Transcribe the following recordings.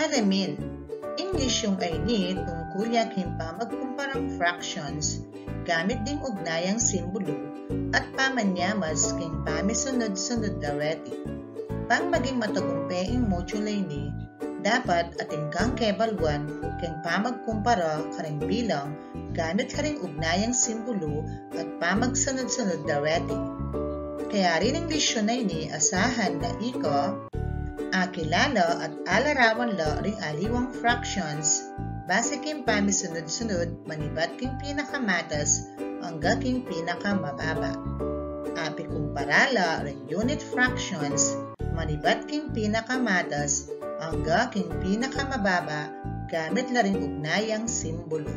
Alamin, Englishyong ay ni tungkol yaking pamagkumparang fractions, gamit ding ugnayang simbolo at pamanyamas king pamisunud-sunud na reti. Pang maging matagumpaying modulay ni, dapat ating kang kebalwan king pamagkumpara kareng bilang gamit karing ugnayang simbolo at pamagsunod-sunod na reti. Kaya rin ang lesyon ay ni asahan na iko, kilala at alarawan la ring aliwang fractions base king pamisunod-sunod manibat king pinakamatas hanggang king pinakamababa. Kumpara ring unit fractions manibat king pinakamatas hanggang king pinakamababa gamit la ring ugnayang simbolo.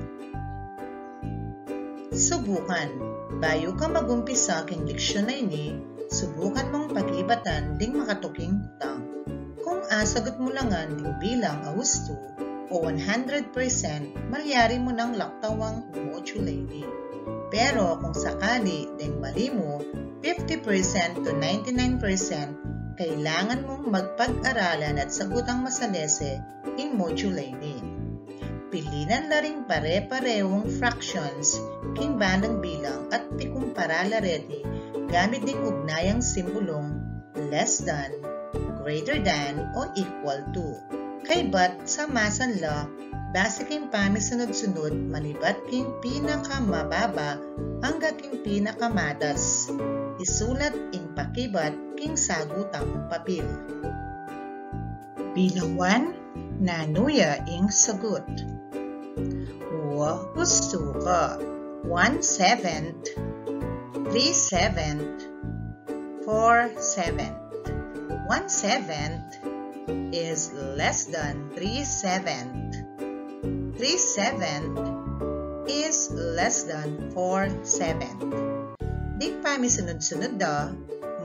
Subukan. Bayo ka magumpisa king leksyon na ini, subukan mong pag-ibatan ding makatuking utang. Kung asagot mo langan ding bilang ahusto o 100%, malyari mo ng laktawang modulay ni. Pero kung sakali ding mali mo 50% to 99%, kailangan mong magpag-aralan at sagutang masalese in modulay ni. Pilinan la ring pare-parehong fractions king balang bilang at pikumpara la reti gamit ding ugnayang simbolong less than, greater than, o equal to. Kay bat samasan la base king pamisunod-sunod manibat king pinakamababa hanggang king pinakamatas. Isulat ing pakibat king sagutang papel. Bilang 1, nanuya ing sagot. Gusto ka 1/7, 3/7, 4/7. 1/7 is less than 3/7. 3/7 is less than 4/7. Di pamisunod-sunod da,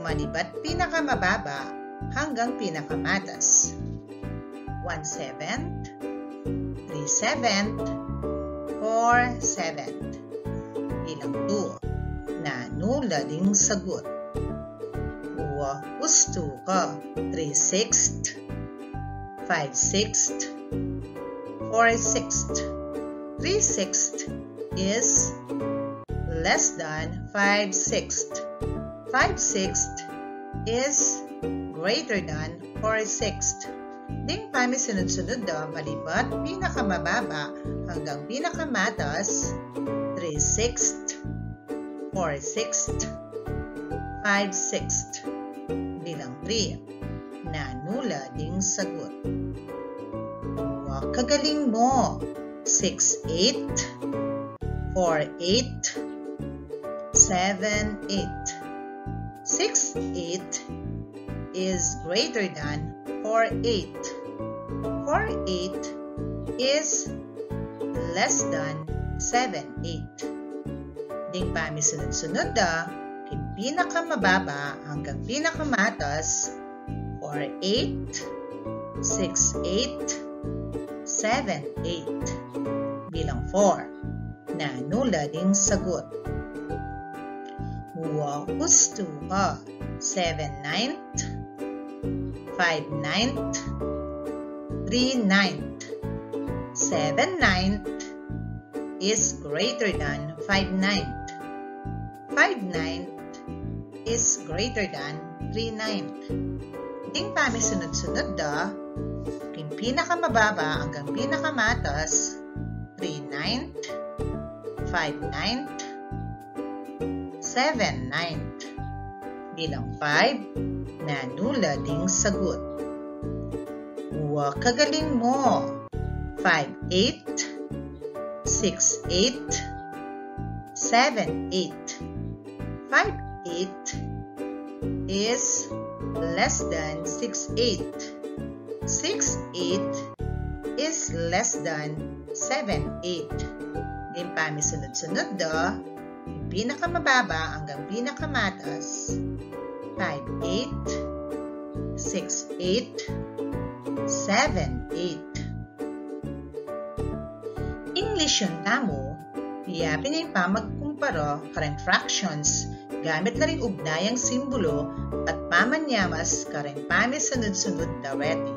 manibat pinakamababa hanggang pinakamatas. 1/7, 3/7, 4/7. Bilang 2, nanula ding sagot. Gusto ka 3/6, 5/6, 4/6. 3/6 is less than 5/6. 5/6 is greater than 4/6. Ding pamisunod-sunod na malibat pinakamababa hanggang pinakamatas 3/6, 4/6, 5/6. Bilang 3, nanula ding sagot. Kagaling mo! 6/8, 4/8, 7/8. 6/8 is greater than 4/8. 4/8 is less than 7/8. Ding pamisunod-sunod na, king pinakamababa hanggang pinakamatas 4/8, 6/8, 7/8. Bilang 4, nanula ding sagot. Gusto ka 7/9, 5/9, 3/9. 7/9 is greater than 5/9. 5/9 is greater than 3/9. Ding pamisunod-sunod na, king pinakamababa hanggang pinakamatas 3/9, 5/9, 7/9. Bilang 5, nanula ding sagot. Kagaling mo! 5/8, 6/8, 7/8. 5/8 is less than 6/8. 6/8 is less than 7/8. Din pamisunod-sunod na, pinakamababa hanggang pinakamatas 5/8, 6/8, 7/8. English yun tamo, iyapin ay pamagkumpara kareng fractions gamit na rin ugnayang simbolo at pamanyamas kareng pamisunod-sunod na reti.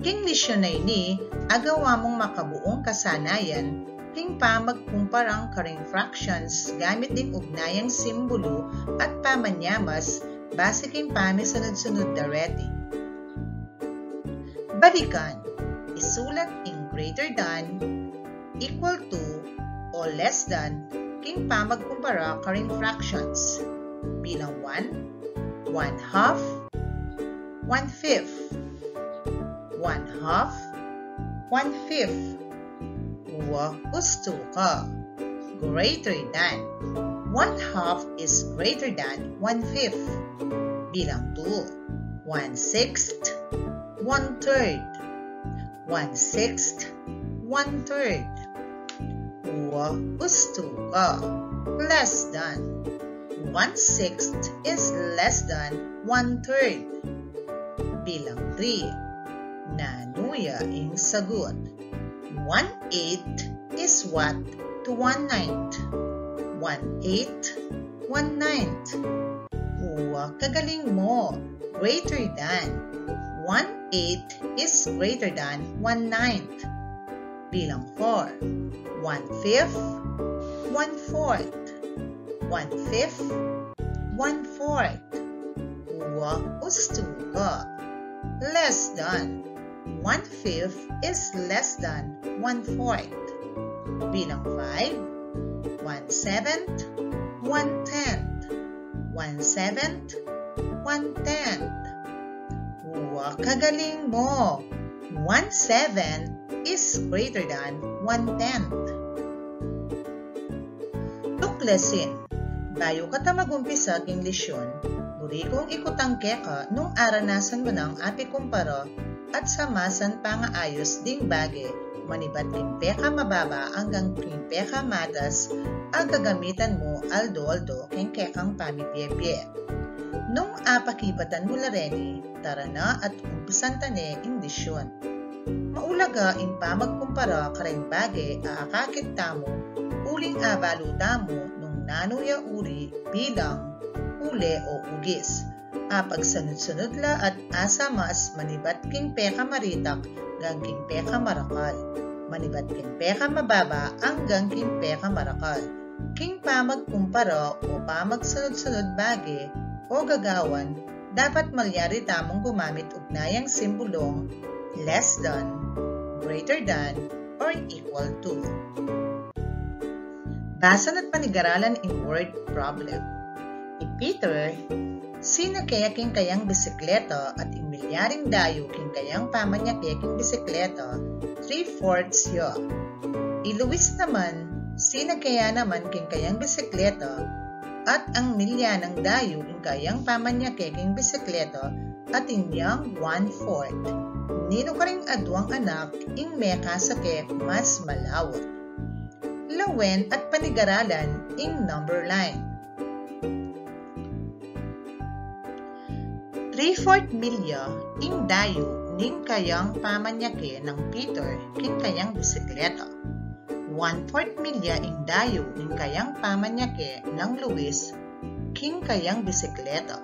King lisyonay ni agawa mong makabuong kasanayan king pamagkumparang Kareng fractions gamit ding ugnayang simbolo at pamanyamas base king pamisunud-sunud na reti. Balikan, isulat in greater than, equal to, o less than king pamagkumpara Kareng fractions bilang 1, 1/2, 1/5, 1/2, 1/5. Gusto ka. Greater than. 1/2 is greater than 1/5. Bilang 2. 1/6, 1/3. 1/6, 1/3. Gusto ka. Less than. 1/6 is less than 1/3. Bilang 3. Nanuya ang sagot. 1/8 is what to 1/9? 1/8, 1/9. Kagaling mo. Greater than. 1/8 is greater than 1/9. Bilang 4. 1/5, 1/4. 1/5, 1/4. Gusto ka. Less than. 1/5 is less than 1/4. Bilang 5, 1/7, 1/10. 1/7, 1/10. Kagaling mo. 1/7 is greater than 1/10. Tuklasin. Bayo ka ta magumpisa king lisyon, buri kong ikutangke ka nung aranasan mo ng api kumpara at samasan pangaayos ding bage, manibat king peka mababa hanggang king peka matas, ang gagamitan mo aldo-aldo king kekang pamipye-pye. Nung apakibatan mo lareni, tara na at umpisan tane ing lisyon. Maulaga ing pamagkumpara Kareng bage aakakit tamo, uling abaluta mo nung nanuya uri bilang ule o ugis. Pagsunod-sunod la at asamas manibat king peka maritak gang king peka marakal. Manibat king peka mababa hanggang king peka marakal. King pamagkumpara o pamagsunod-sunod bage o gagawan, dapat malyari tamong gumamit ugnayang simbolong less than, greater than, or equal to. Basan at panigaralan in word problem. Peter, sino kaya king kayang bisikleta at imilyaring dayo king kayang pamanyake king bisikleta 3/4 yo. Luis naman, sino kaya naman king kayang bisikleta at ang milya ng dayo king kayang pamanyake king bisikleta at inyang 1/4. Nino ka ring adwang anak ing meka sake mas malawot. Lawen at panigaralan ing number line. 3/4 milya ing dayo ning kayang pamanyake ng Peter king kayang bisikleta. 1/4 milya ing dayo ning kayang pamanyake ng Luis king kayang bisikleta.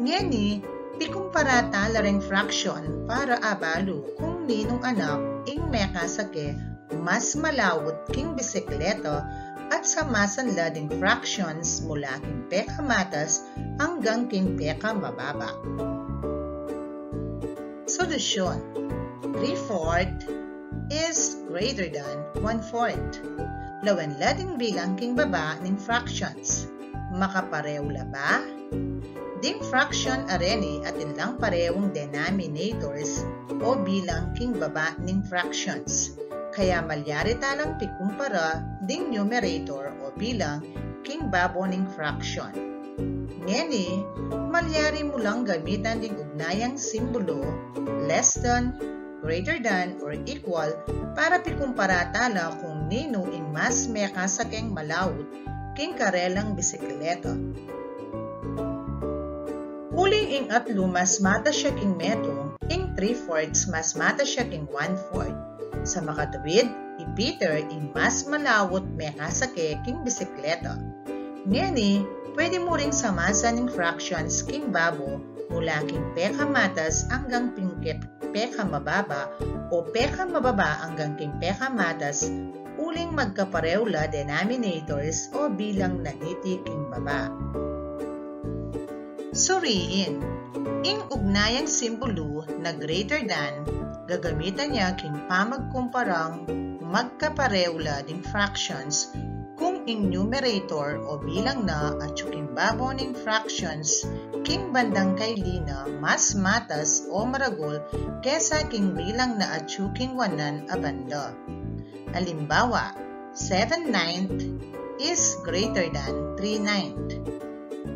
Ngeni, pikumpara talareng fraction para abalo kung ninong anak ing meka sake mas malawot king bisikleta at samasan la ding fractions mula king peka matas hanggang king peka mababa. Solusyon. 3/4 is greater than 1/4. Lawan la ding bilang king baba ning fractions. Makapareho la ba? Ding fraction areni at ilang parehong denominators o bilang king baba ning fractions. Kaya malyari talang pikumpara ding numerator o bilang king babo ning fraction. Ngeni, malyari mo lang gamitan ding ugnayang simbolo less than, greater than, or equal para pikumpara tala kung nino ing mas meka sa keng malawot king karelang bisikleta. Uling ing atlo mas mata siya king metong, ing 3/4 mas mata siya king 1/4. Sa makatuwid, Peter ing mas malawot meka sa king bisikleta. Ngeni, pwede mo ring samasan ng fractions king babo mula king pekamatas hanggang pekamababa o pekamababa hanggang king pekamatas uling magkaparehula denominators o bilang na niti king baba. Suriin, ing ugnayang simbolo na greater than, gagamitan niya king pamagkumparang magkaparehula ding fractions kung ing numerator o bilang na at king babo ning fractions king bandang kaili na mas matas o maragol kesa king bilang na at king wanan a banda. Halimbawa, 7/9 is greater than 3/9.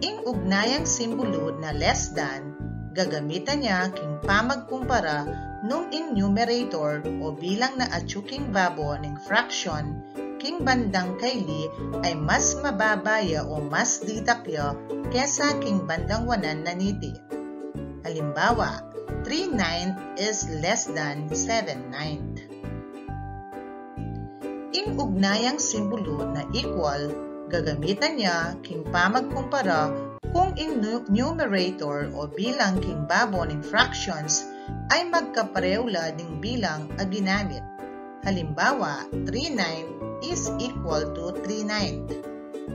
Ing ugnayang simbolo na less than, gagamitan niya king pamagkumpara nung ing numerator o bilang na at king babo ning fraction king bandang kaili ay mas mababaya o mas ditakya kesa king bandang wanan na niti. Halimbawa, 3/9 is less than 7/9. Ing ugnayang simbolo na equal, gagamitan niya king pamagkumpara kung ing numerator o bilang king babo ning fractions ay magkaparehula ding bilang a ginamit. Halimbawa, 3/9 is equal to 3/9.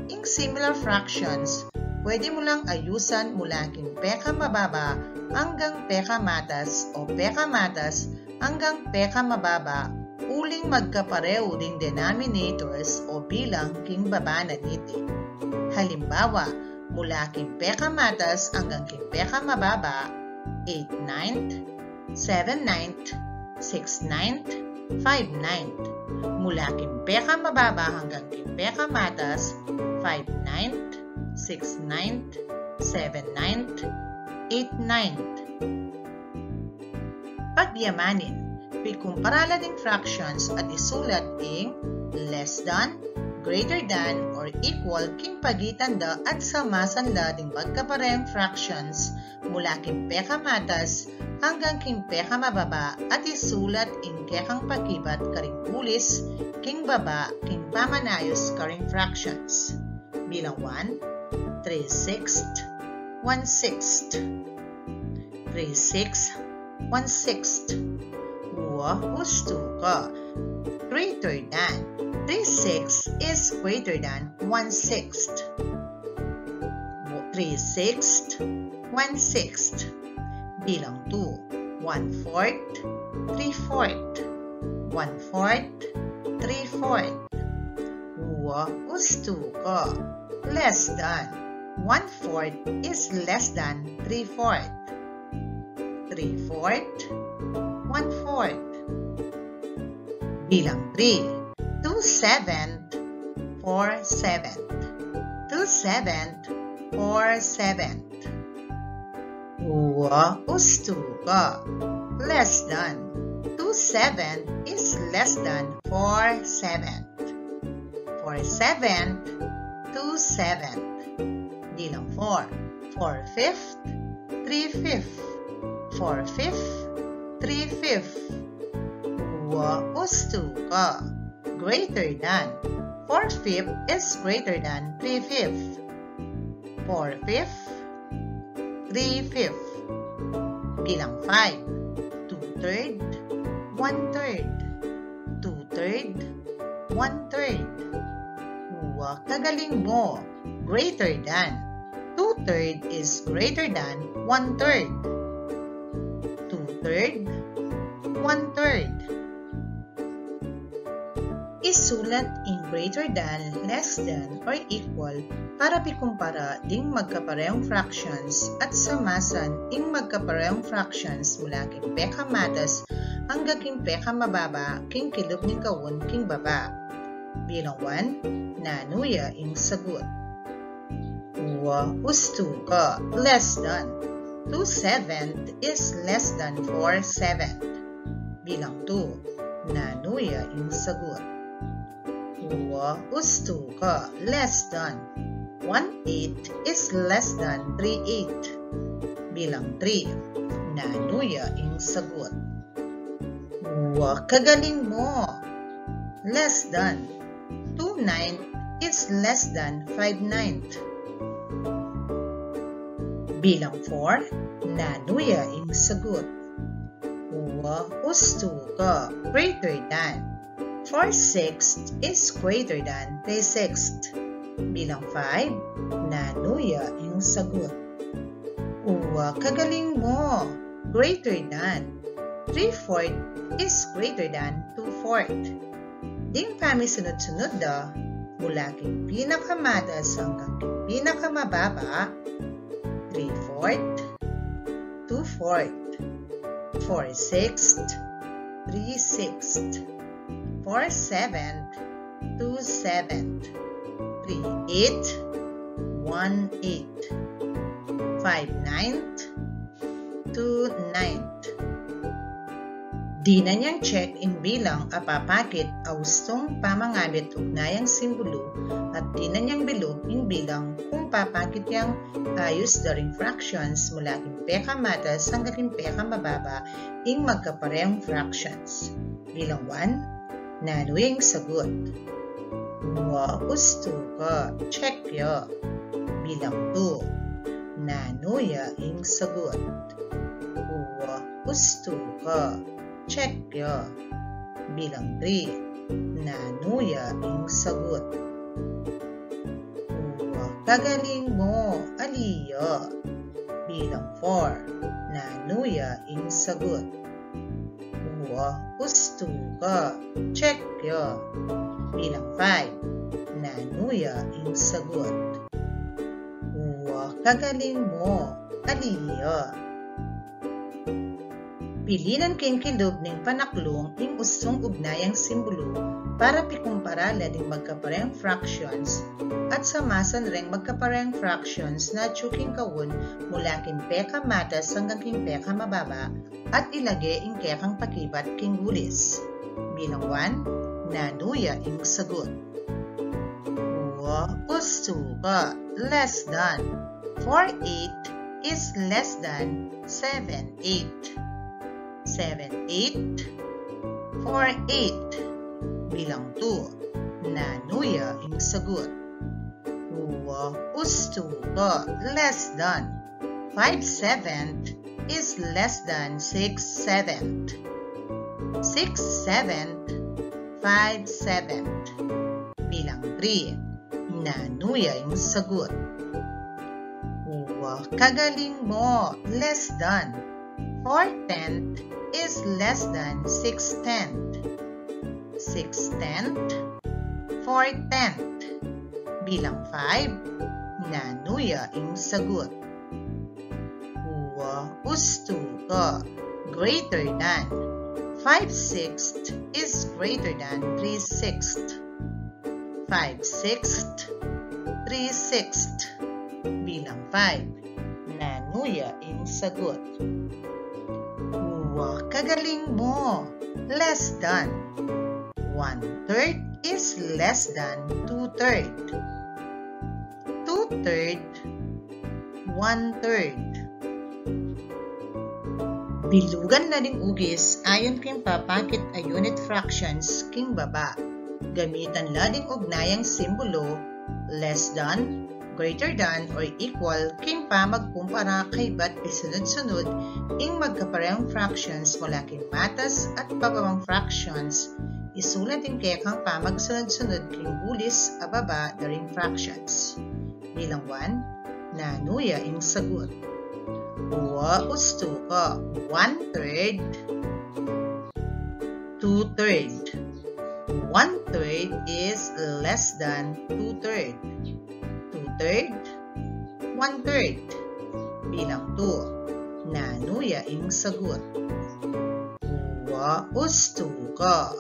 Ing similar fractions, pwede mo lang ayusan mula king pekamababa hanggang pekamatas o pekamatas hanggang pekamababa uling magkapareho ding denominators o bilang king baba na niti. Halimbawa, mula king pekamatas hanggang king pekamababa, 8/9, 7/9, 6/9, 5/9. Mula king pekamababa hanggang king pekamatas, 5/9, 6/9, 7/9, 8/9. Pagyamanin, pikumpara ding fractions at isulat ing less than, greater than, or equal king pagitan da at samasan la ding magkaparehong fractions mula king pekamatas hanggang king pekamababa at isulat ing kekang pagibat karing ulis king baba king pamanayos karing fractions. Bilang 1, 3/6, 1/6, 3/6, 1/6. Husto greater than. 3/6 is greater than 1/6. 3/6, 1/6. Bilang 2, 1/4, 3/4, 1/4, 3/4. Husto less than. 1/4 is less than 3/4. 3/4, 1/4. Bilang 3, 2/7, 4/7, 2/7, 4/7. Husto less than. 2/7 is less than 4/7. 4/7, 2/7. Bilang 4, 4/5, 3/5, 4/5, 3/5. Husto greater than. 4/5 is greater than 3/5. 4/5, 3/5. Bilang 5, 2/3, 1/3, 2/3, 1/3. Kagaling mo, greater than. 2/3 is greater than 1/3. 2/3, 1/3. Isulat in greater than, less than, or equal para pikumpara ding magkaparehong fractions at samasan ing magkaparehong fractions mula king pekamatas hanggang king pekamababa king kilog ning kawon king baba. Bilang 1, nanuya ing sagot. Husto less than. 2/7 is less than 4/7. Bilang 2, nanuya ing sagot. Husto less than. 1/8 is less than 3/8. Bilang 3, nanuya ing sagot. Kagaling mo, less than. 2/9 is less than 5/9. Bilang 4, nanuya ing sagot. Uwa gusto ka greater than. 4/6 is greater than 3/6. Bilang 5, nanuya ing sagot. Uwa kagaling mo greater than. 3/4 is greater than 2/4. Ding pamisunod-sunod da mula king pinakamatas hanggang king pinakamababa. 3/4, 2/4, 4/6, 3/6, 4/7, 2/7, 3/8, 1/8, 5/9, 2/9. Di na niyang check in bilang apapakit awstong pamangamit ugnayang simbolo at di na niyang bilog in bilang kung papakit yang ayos daring fractions mula king pekamatas hanggang king pekamababa ing magkaparehong fractions. Bilang 1, nanuyang sagot. Uwa gusto ka, check ya. Bilang 2, nanuya ing sagot. Uwa gusto ka, check ya. Bilang 3, nanuya ing sagot. Uwa kagaling mo, aliya. Bilang 4, nanuya ing sagot. Uwa gusto ka, check ya. Bilang 5, nanuya ing sagot. Uwa kagaling mo, aliya. Pilinan king kilog ning panaklong ing ustong ugnayang simbolo para pikumpara lading magkaparehong fractions at samasan ring magkaparehong fractions na tsuking kawon mula king pekamatas hanggang king pekamababa at ilagay ing kekang pakibat king gulis. Bilang 1, nanuya ing sagot. Uwa gusto ka, less than. 4/8 is less than 7/8. 7/8, 4/8. Bilang 2, nanuya ing sagot. Uwa gusto ka, less than. 5/7 is less than 6/7. 6/7, 5/7. Bilang 3, nanuya ing sagot. Uwa kagaling mo, less than. 4/10 is less than 6/10. 6/10, 4/10. Bilang 5, nanuya ing sagot. Uwa gusto ka, greater than. 5/6 is greater than 3/6. 5/6, 3/6. Bilang 5, nanuya ing sagot. Uwa kagaling mo, less than. 1/3 is less than 2/3. 2/3, 1/3. Bilugan na ding ugis ayon king papakit a unit fractions king baba. Gamitan lading ugnayang simbolo less than, greater than, or equal king pamagkumpara kay bat pisunod-sunod ing magkaparehong fractions mula king matas at pababang fractions. Isulat ing kekang pamagsunod-sunod king gulis ababa daring fractions. Bilang 1, nanuya ing sagot. Uwa gusto ka, 1/3, 2/3. 1/3 is less than 2/3. 2/3, 1/3. Bilang 2, nanuya ing sagot. Uwa gusto ka,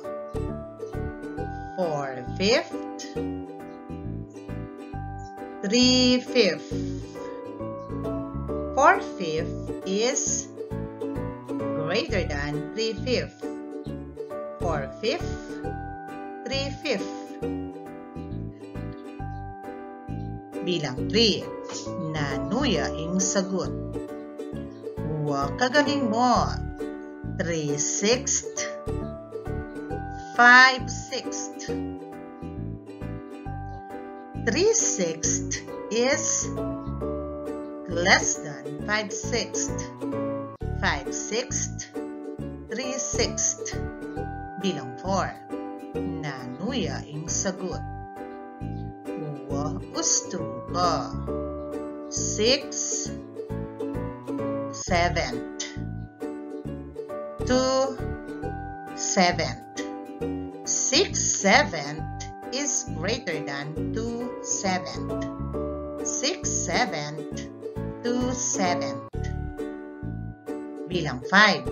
4/5, 3/5. 4/5 is greater than 3/5. 4/5, 3/5. Bilang 3, nanuya ing sagot. Uwa kagaling mo, 3/6, 5/6. 3/6 is less than than 5/6. 5/6, 3/6. Bilang 4. Nanuya ang sagot. Gusto ka. 6/7. 2/7. 6/7 is greater than 2/7. 6/7, 2/7. Bilang 5.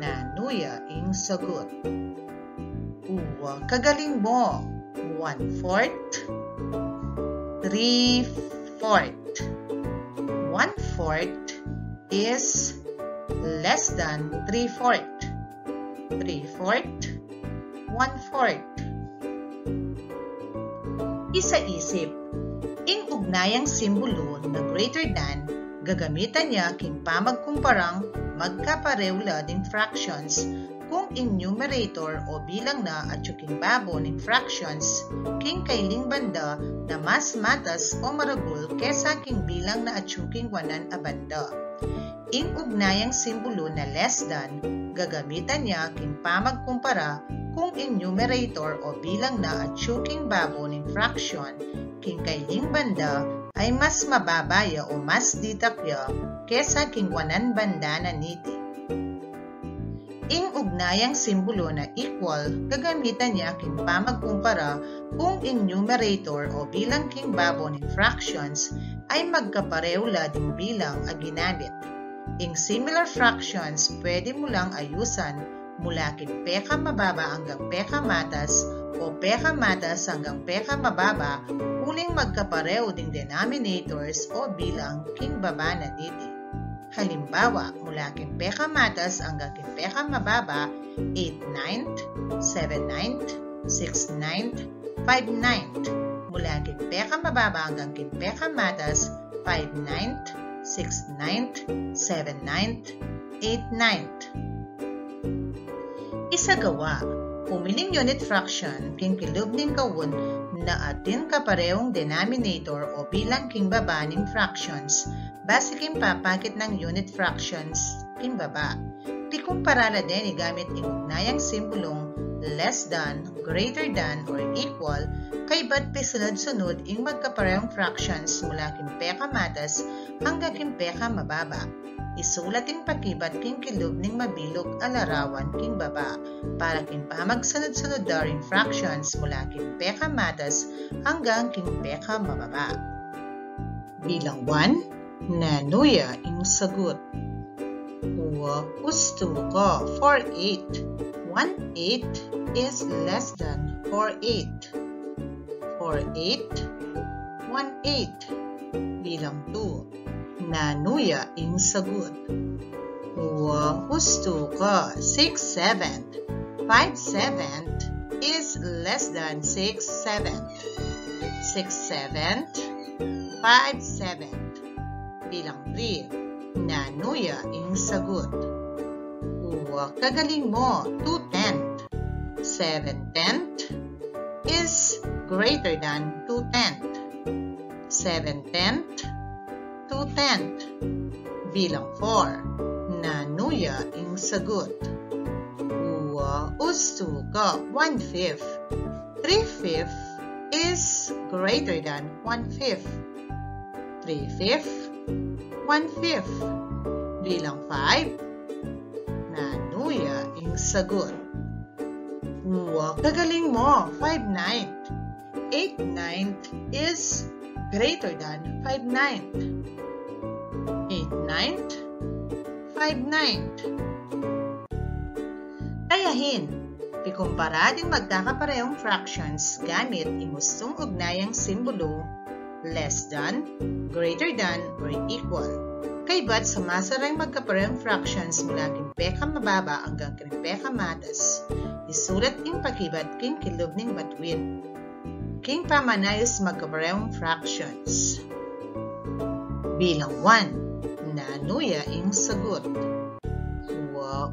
Nanuya ang sagot. Kagaling mo. 1/4, 3/4. 1/4 is less than 3/4. 3/4, 1/4. Isa-isip. Ing ugnayang simbolo na greater than, gagamitan niya king pamagkumparang magkaparehula din fractions kung ing numerator o bilang na at yung babo ng fractions king kailing banda na mas matas o maragul kesa king bilang na at yung wanan a banda. Ing ugnayang simbolo na less than, gagamitan niya king pamagkumpara kung ing numerator o bilang na at yung babo ng fraction king kailing banda ay mas mababaya o mas ditakya kesa king wanan banda na niti. Ing ugnayang simbolo na equal, gagamitan niya king pamagkumpara kung ing numerator o bilang king babo ng fractions ay magkaparehula ding bilang a ginamit. Ing similar fractions, pwede mo lang ayusan mula king peka mababa hanggang peka matas o peka matas hanggang peka mababa uling magkapareho ding denominators o bilang king baba na diti. Halimbawa, mula king peka matas hanggang king peka mababa, 8/9, 7/9, 6/9, 5/9. Mula king peka mababa hanggang king peka matas, 5/9, 6/9, 7/9, 8/9. Isagawa. Pumiling unit fraction king kilub ning kawun na atin kaparehong denominator o bilang king baba ning fractions base king papakit ng unit fractions king baba. Tikumpara din gamit ing ugnayang simbolong less than, greater than, or equal kay ba't pisunod-sunod ing magkaparehong fractions mula king peka matas hanggang king peka mababa. Isulat ing pakibat king kilub ning mabilog a larawan king baba para king pamagsunod-sunod daring fractions mula king peka matas hanggang king peka mababa. Bilang 1, nanuya ing sagot. Gusto ko. 4/8. 1/8 is less than 4/8. 4/8, 1/8. Bilang 2. Nanuya ing sagot. Gusto ko. 6/7. 5/7 is less than 6/7. 6/7, 5/7. Bilang 3. Nanuya ing sagot. Kagaling mo. 2/10. 7/10 is greater than 2/10. 7/10, 2/10. Bilang 4. Nanuya ing sagot. Gusto ko. 1/5. 3/5 is greater than 1/5. 3/5, 1/5. Bilang 5. Nanuya ing sagot. Kagaling mo. 5/9. 8/9 is greater than 5/9. 8/9, 5/9. Tayahin. Ikumpara din magkakaparehong fractions gamit imustong ugnayang simbolo less than, greater than, or equal. Kay ba't sumasarang magkaparehong fractions mula king peka mababa hanggang king peka matas. Isulat ing pakibat king kilub ning batuin. King pamanayos magkaparehong fractions. Bilang 1. Nanuya ing sagot.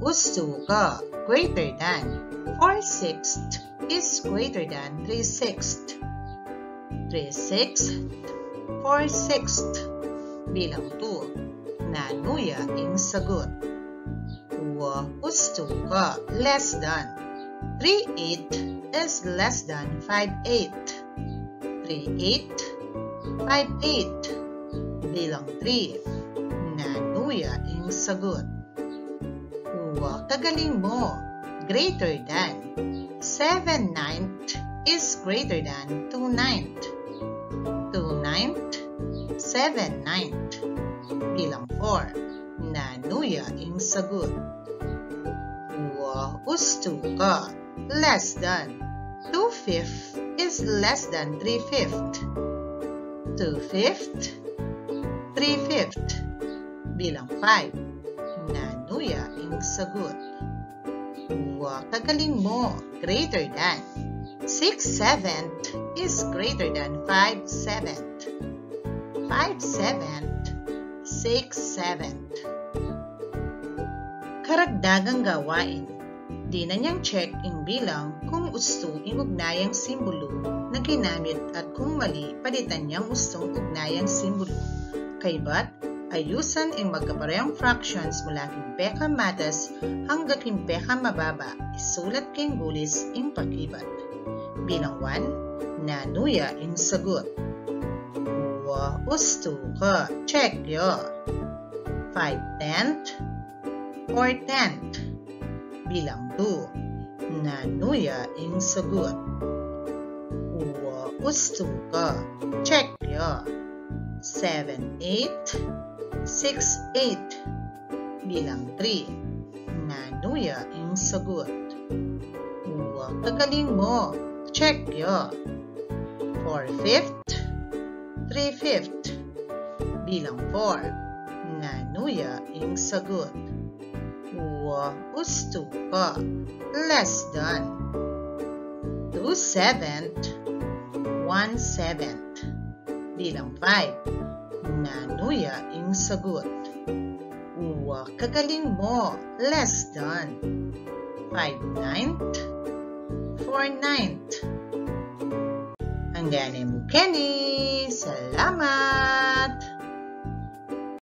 Gusto ka. Greater than. 4/6 is greater than 3/6. 3/6, 4/6. Bilang 2. Nanuya ing sagot. Gusto ka less than. 3/8 is less than 5/8. 3/8, 5/8. Bilang 3. Nanuya ing sagot. Kagaling mo. Greater than. 7/9 is greater than 2/9. 2/9, 7/9. Bilang 4. Nanuya ing sagot. Gusto ka less than. 2/5 is less than 3/5. 2/5, 3/5. Bilang 5. Nanuya ing sagot. Kagaling mo. Greater than. 6/7 is greater than 5/7. 5/7, 6/7. Karagdagang gawain. Di na niyang check in bilang kung gusto ing ugnayang simbolo na ginamit at kung mali palitan niyang gustong ugnayang simbolo. Kayba't ayusan ing magkaparehong fractions mula king peka matas hanggang king peka mababa isulat king gulis ing pagibat. Bilang 1, nanuya ing sagot. Gusto ka, check yo. 5/10, 4/10. Bilang 2, nanuya ing sagot. Gusto ka, check yo. 7/8, 6/8. Bilang 3, nanuya ing sagot. Kagaling mo, check yo. 4/5, 3/5. Bilang 4, nanuya ing sagot. Gusto ka less than. 2/7, 1/7. Bilang 5, nanuya ing sagot. Kagaling mo, less than. 5/9, 4/9. Ang galing mo, Kenny! Salamat!